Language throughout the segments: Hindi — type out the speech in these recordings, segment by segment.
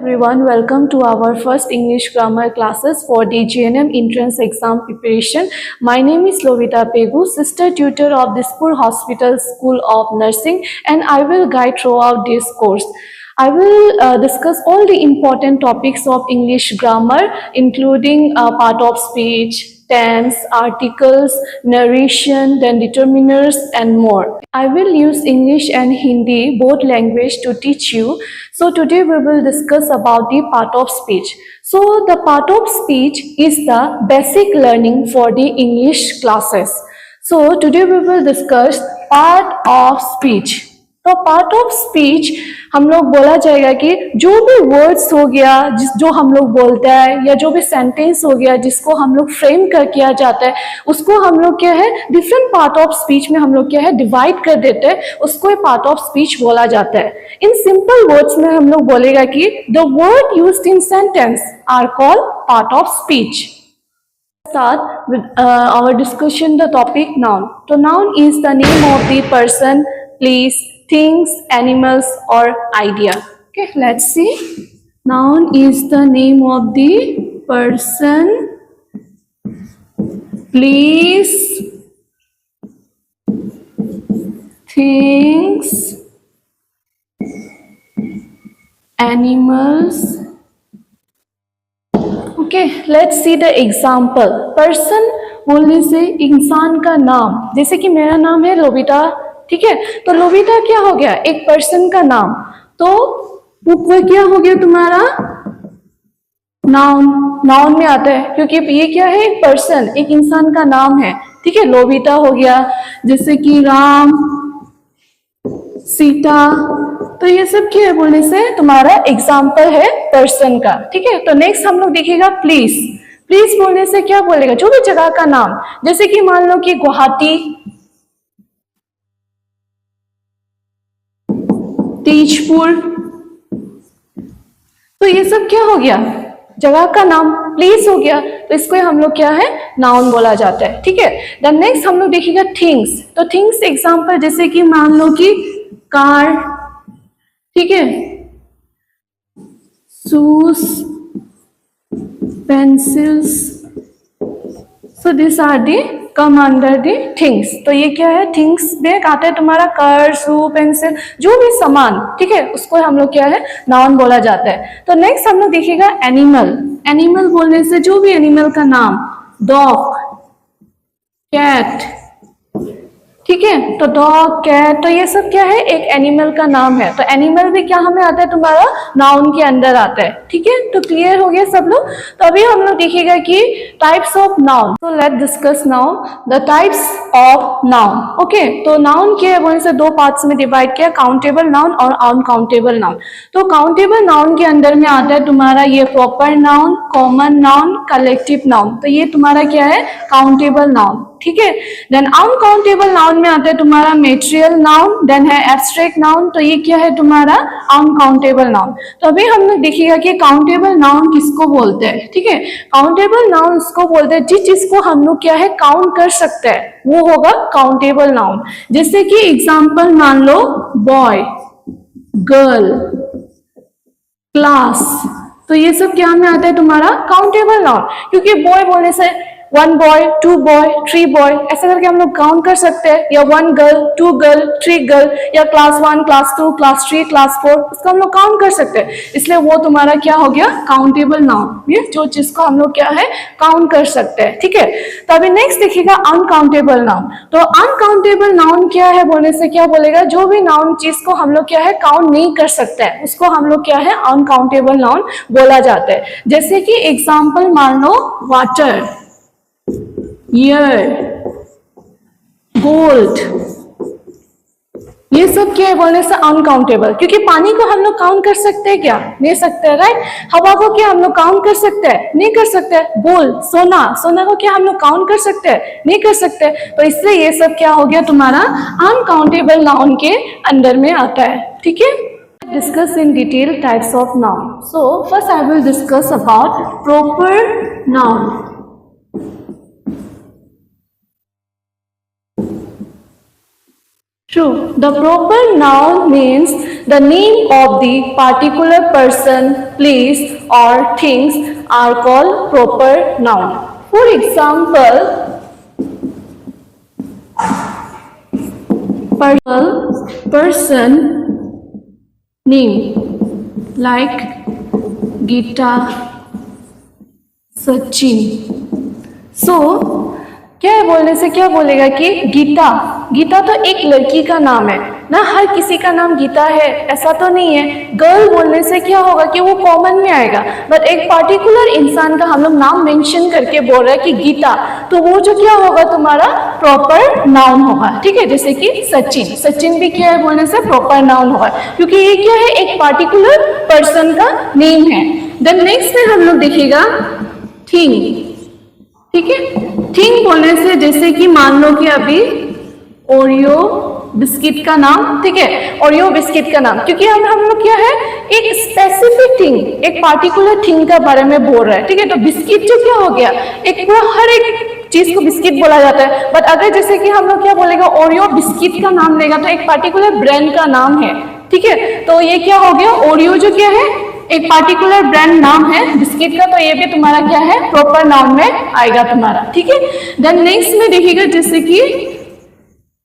everyone, welcome to our first English grammar classes for the JNM entrance exam preparation. My name is Lovita Pegu, sister tutor of Dispur Hospital School of Nursing, and I will guide throughout this course. I will discuss all the important topics of English grammar, including part of speech, tense, articles, narration, then determiners, and more. I will use English and Hindi, both language, to teach you. So today we will discuss about the part of speech. So the part of speech is the basic learning for the English classes. So today we will discuss part of speech. तो पार्ट ऑफ स्पीच हम लोग बोला जाएगा कि जो भी वर्ड्स हो गया जो हम लोग बोलते हैं या जो भी सेंटेंस हो गया जिसको हम लोग फ्रेम कर किया जाता है उसको हम लोग क्या है डिफरेंट पार्ट ऑफ स्पीच में हम लोग क्या है डिवाइड कर देते हैं, उसको पार्ट ऑफ स्पीच बोला जाता है. इन सिंपल वर्ड्स में हम लोग बोलेगा कि the word used in sentence are called part of speech. Start with our discussion the topic noun. So noun is the name of the person, place, things, animals or idea. Okay, let's see. Noun is the name of the person, place, things, animals. Okay, let's see the example. Person बोलने से इंसान का नाम, जैसे कि मेरा नाम है लोबिता, ठीक है, तो लोबिता क्या हो गया एक पर्सन का नाम, तो वो क्या हो गया तुम्हारा नाउन. नाउन में आता है क्योंकि ये क्या है एक पर्सन, एक इंसान का नाम है, ठीक है. लोबिता हो गया, जैसे कि राम, सीता, तो ये सब क्या है बोलने से तुम्हारा एग्जाम्पल है पर्सन का, ठीक है. तो नेक्स्ट हम लोग देखिएगा प्लीज. प्लीज बोलने से क्या बोलेगा जो भी जगह का नाम, जैसे कि मान लो कि गुवाहाटी, तेजपुर, तो ये सब क्या हो गया जगह का नाम, प्लेस हो गया, तो इसको हम लोग क्या है नाउन बोला जाता है, ठीक है. देन नेक्स्ट हम लोग देखिएगा थिंग्स. तो थिंग्स एग्जांपल जैसे कि मान लो कि कार, ठीक है, shoes, pencils, so this are the come under the things. तो ये क्या है थिंग्स में आता है तुम्हारा कार, शू, पेंसिल, जो भी सामान, ठीक है, उसको हम लोग क्या है नाउन बोला जाता है. तो नेक्स्ट हम लोग देखिएगा एनिमल. एनिमल बोलने से जो भी एनिमल का नाम, डॉग, कैट, ठीक है, तो डॉग, कैट, तो ये सब क्या है एक एनिमल का नाम है. तो एनिमल भी क्या हमें आता है तुम्हारा नाउन के अंदर आता है, ठीक है. तो क्लियर हो गया सब लोग. तो अभी हम लोग देखिएगा कि टाइप्स ऑफ नाउन. तो let discuss now the types of noun. Okay, तो नाउन क्या है बोलने से दो पार्ट्स में डिवाइड किया, काउंटेबल नाउन और अनकाउंटेबल नाउन. तो काउंटेबल नाउन के अंदर में आता है तुम्हारा ये proper noun, common noun, collective noun. तो ये तुम्हारा क्या है काउंटेबल नाउन, ठीक है. देन अनकाउंटेबल नाउन में आता है तुम्हारा मेटेरियल नाउन, देन है एब्स्ट्रैक्ट नाउन. तो ये क्या है तुम्हारा अनकाउंटेबल नाउन. तो अभी हम लोग देखिएगा कि काउंटेबल नाउन किसको बोलते हैं, ठीक है. काउंटेबल नाउन उसको बोलते हैं जिस चीज को हम लोग क्या है काउंट कर सकते हैं, वो होगा काउंटेबल नाउन. जैसे कि एग्जांपल मान लो बॉय, गर्ल, क्लास, तो ये सब क्या में आता है तुम्हारा काउंटेबल नाउन. क्योंकि बॉय बोलने से one boy, two boy, three boy, ऐसा करके हम लोग काउंट कर सकते हैं, या one girl, two girl, three girl, या क्लास 1, क्लास 2, क्लास 3, क्लास 4, इसको हम लोग काउंट कर सकते हैं. इसलिए वो तुम्हारा क्या हो गया काउंटेबल नाउन, ये जो चीज को हम लोग क्या है काउंट कर सकते हैं, ठीक है. तो अभी नेक्स्ट देखिएगा अनकाउंटेबल नाउन. तो अनकाउंटेबल नाउन क्या है बोलने से क्या बोलेगा जो भी नाउन चीज को हम लोग क्या है काउंट नहीं कर सकते हैं, उसको हम लोग क्या है अनकाउंटेबल नाउन बोला जाता है. जैसे कि एग्जाम्पल मान लो वाटर, ईयर, गोल्ड, ये सब क्या है बोलने से अनकाउंटेबल. क्योंकि पानी को हम लोग काउंट कर सकते हैं क्या, नहीं सकते, राइट. हवा को क्या हम लोग काउंट कर सकते हैं, नहीं कर सकते. गोल्ड, सोना, सोना को क्या हम लोग काउंट कर सकते हैं, नहीं कर सकते. तो इसलिए ये सब क्या हो गया तुम्हारा अनकाउंटेबल नाउन के अंदर में आता है, ठीक है. Discuss in detail types of noun. So first I will discuss about proper noun. True. The proper noun means the name of the particular person, place or things are called proper noun. For example, person name like Gita, Sachin. So क्या है, बोलने से क्या बोलेगा कि गीता. गीता तो एक लड़की का नाम है ना, हर किसी का नाम गीता है ऐसा तो नहीं है. गर्ल बोलने से क्या होगा कि वो कॉमन में आएगा, बट एक पार्टिकुलर इंसान का हम लोग नाम मेंशन करके बोल रहे हैं कि गीता, तो वो जो क्या होगा तुम्हारा प्रॉपर नाउन होगा. ठीक है, जैसे कि सचिन. सचिन भी क्या है बोलने से प्रॉपर नाउन होगा, क्योंकि ये क्या है एक पार्टिकुलर पर्सन का नेम है. देन नेक्स्ट में हम लोग देखिएगा थिंग. ठीक है, थिंग बोलने से जैसे कि मान लो कि अभी ओरियो बिस्किट का नाम. ठीक है, ओरियो बिस्किट का नाम, क्योंकि हम लोग क्या है एक स्पेसिफिक थिंग, एक पार्टिकुलर थिंग का बारे में बोल रहे हैं. ठीक है, तो बिस्किट जो क्या हो गया, एक पूरा हर एक चीज को बिस्किट बोला जाता है. बट अगर जैसे कि हम लोग क्या बोलेगा ओरियो बिस्किट का नाम लेगा तो एक पार्टिकुलर ब्रांड का नाम है. ठीक है, तो ये क्या हो गया, ओरियो जो क्या है एक पार्टिकुलर ब्रांड नाम है बिस्किट का, तो ये भी तुम्हारा क्या है प्रॉपर नाउन में आएगा तुम्हारा. ठीक है, देन नेक्स्ट में देखिएगा जैसे कि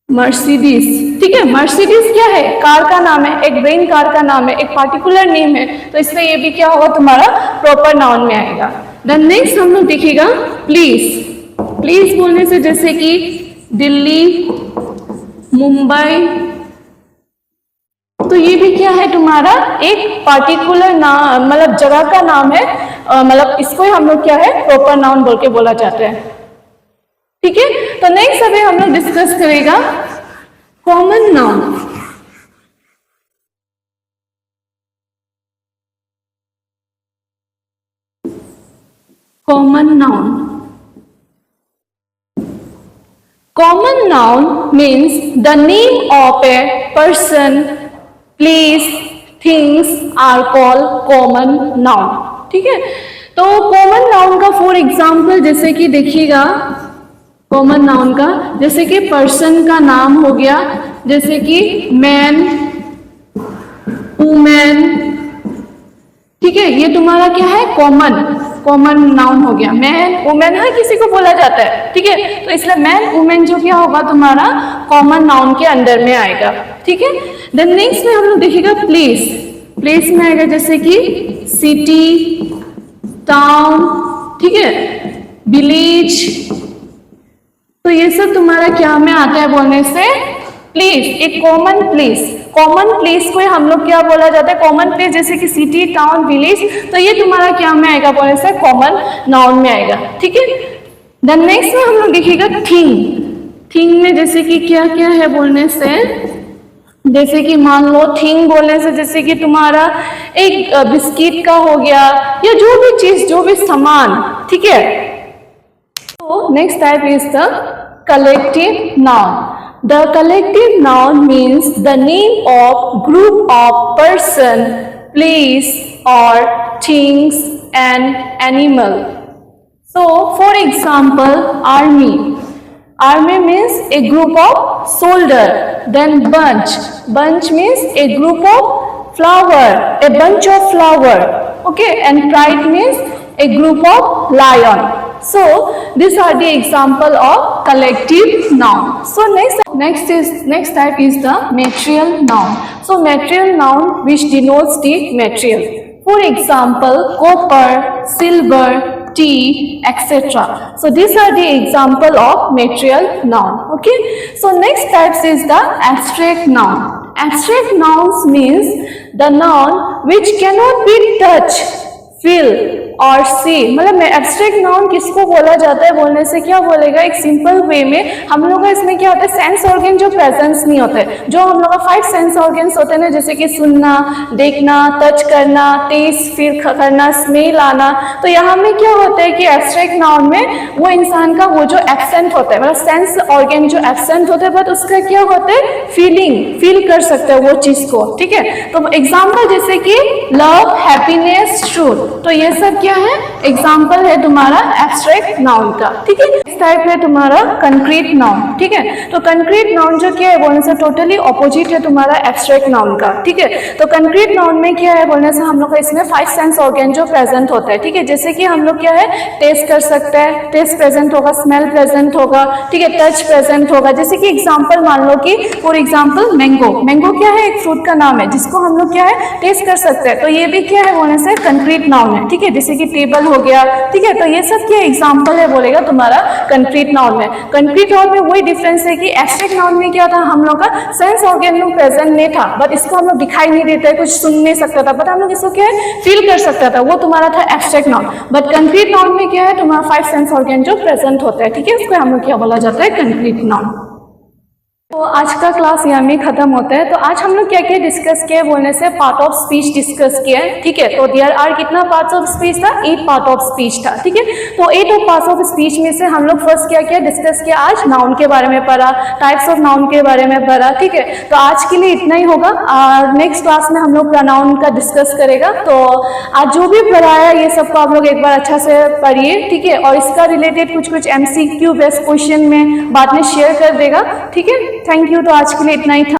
मर्सिडीज. ठीक है, मर्सिडीज क्या है कार का नाम है, एक ब्रांड कार का नाम है, एक पार्टिकुलर नेम है, तो इसलिए ये भी क्या होगा तुम्हारा प्रॉपर नाउन में आएगा. देन नेक्स्ट हम लोग देखिएगा प्लीज. प्लीज बोलने से जैसे कि दिल्ली, मुंबई, तो ये भी क्या है तुम्हारा एक पार्टिकुलर नाम, मतलब जगह का नाम है, मतलब इसको हम लोग क्या है प्रॉपर नाउन बोल के बोला जाता है. ठीक है, तो नेक्स्ट अभी हम लोग डिस्कस करेगा common noun. Common noun. Common noun means the name of a person, place, things are called common noun. ठीक है, तो कॉमन नाउन का फॉर एग्जाम्पल जैसे कि देखिएगा कॉमन नाउन का जैसे कि पर्सन का नाम हो गया, जैसे कि मैन, वुमेन. ठीक है, ये तुम्हारा क्या है कॉमन नाउन हो गया. मैन, वुमेन हर किसी को बोला जाता है. ठीक है, तो इसलिए मैन, वुमेन जो क्या होगा तुम्हारा कॉमन नाउन के अंडर में आएगा. ठीक है, देन नेक्स्ट में हम लोग देखिएगा प्लेस. प्लेस में आएगा जैसे कि सिटी, टाउन. ठीक है, विलेज, तो ये सब तुम्हारा क्या में आता है बोलने से प्लेस, एक कॉमन प्लेस. कॉमन प्लेस को हम लोग क्या बोला जाता है कॉमन प्लेस, जैसे कि सिटी, टाउन, विलेज, तो ये तुम्हारा क्या में आएगा बोलने से कॉमन नाउन में आएगा. ठीक है, देन नेक्स्ट में हम लोग देखिएगा थिंग. थिंग में जैसे कि क्या क्या है बोलने से, जैसे कि मान लो थिंग बोलने से जैसे कि तुम्हारा एक बिस्किट का हो गया, या जो भी चीज, जो भी सामान. ठीक है, तो next type is the collective noun. The collective noun means the name of group of person, place or things and animal. So for example, army. Army means a group of soldier. Then bunch. Bunch means a group of flower, a bunch of flower. Okay, and kite means a group of lion. So these are the example of collective noun. So next type is the material noun. So material noun which denotes the material. For example, copper, silver, tea, etc. So these are the example of material noun. Okay. So next types is the abstract noun. Abstract nouns means the noun which cannot be touched, feel और सी. मतलब एब्स्ट्रैक्ट नाउन किसको बोला जाता है बोलने से क्या बोलेगा, एक सिंपल वे में हम लोग का इसमें क्या होता है सेंस ऑर्गन जो प्रेजेंस नहीं होते, जो हम लोग का 5 सेंस ऑर्गन्स होते हैं ना, जैसे कि सुनना, देखना, टच करना, टेस्ट फील करना, स्मेल आना. तो यहाँ में क्या होता है कि एब्स्ट्रैक्ट नाउन में वो इंसान का वो जो एब्सेंट होता है, मतलब सेंस ऑर्गन जो एब्सेंट होता है, बट उसका क्या होता है फीलिंग, फील कर सकते हैं वो चीज को. ठीक है, तो एग्जाम्पल जैसे कि लव, हैप्पीनेस, ट्रूथ. तो ये सब क्या है, एग्जाम्पल है तुम्हारा एब्स्ट्रैक्ट नाउन का। ठीक है, इस टाइप है तुम्हारा कंक्रीट नाउन। ठीक है, तो कंक्रीट नाउन जो क्या है बोलने से टोटली ऑपोजिट है तुम्हारा एब्स्ट्रैक्ट नाउन का। ठीक है, तो कंक्रीट नाउन में क्या है बोलने से हम लोग का इसमें 5 सेंस ऑर्गन जो प्रेजेंट होता है। ठीक है, जैसे कि हम लोग क्या है टेस्ट कर सकते हैं, टेस्ट प्रेजेंट होगा, स्मेल प्रेजेंट होगा, ठीक है, टच प्रेजेंट होगा। जैसे कि एग्जांपल मान लो कि फॉर एग्जांपल मैंगो, मैंगो क्या है एक फ्रूट का नाम है जिसको हम लोग क्या है टेस्ट कर सकते हैं, तो ये भी क्या है बोलने से कंक्रीट नाउन है। ठीक है, जैसे कि टेबल हो गया। ठीक है, तो ये सब क्या एग्जांपल है बोलेगा तुम्हारा कंक्रीट नाउन में। कंक्रीट नाउन में वही डिफरेंस है कि एब्स्ट्रैक्ट नाउन में क्या था, हम लोग का सेंस ऑर्गन में प्रेजेंट नहीं था, बट इसको हम लोग दिखाई नहीं देता है, कुछ सुन नहीं सकता था, बट हम लोग इसको क्या है फील कर सकता था, वो तुम्हारा था abstract noun. But concrete noun में क्या है तुम्हारा 5 सेंस ऑर्गन जो प्रेजेंट होता है। ठीक है, उसको हम लोग क्या बोला जाता है कंक्रीट नाउन। तो आज का क्लास यहाँ में खत्म होता है। तो आज हम लोग क्या क्या डिस्कस किए बोलने से पार्ट ऑफ स्पीच डिस्कस किया है। ठीक है, तो देयर आर कितना पार्ट्स ऑफ स्पीच था, 8 पार्ट ऑफ स्पीच था। ठीक है, तो 8 ऑफ पार्ट्स ऑफ स्पीच में से हम लोग फर्स्ट क्या क्या डिस्कस किया, आज नाउन के बारे में पढ़ा, टाइप्स ऑफ नाउन के बारे में पढ़ा। ठीक है, तो आज के लिए इतना ही होगा। नेक्स्ट क्लास में हम लोग प्रोनाउन का डिस्कस करेगा। तो आज जो भी पढ़ाया ये सबको आप लोग एक बार अच्छा से पढ़िए। ठीक है, और इसका रिलेटेड कुछ कुछ MCQ बेस्ड क्वेश्चन में बाद में शेयर कर देगा। ठीक है, थैंक यू। तो आज के लिए इतना ही था।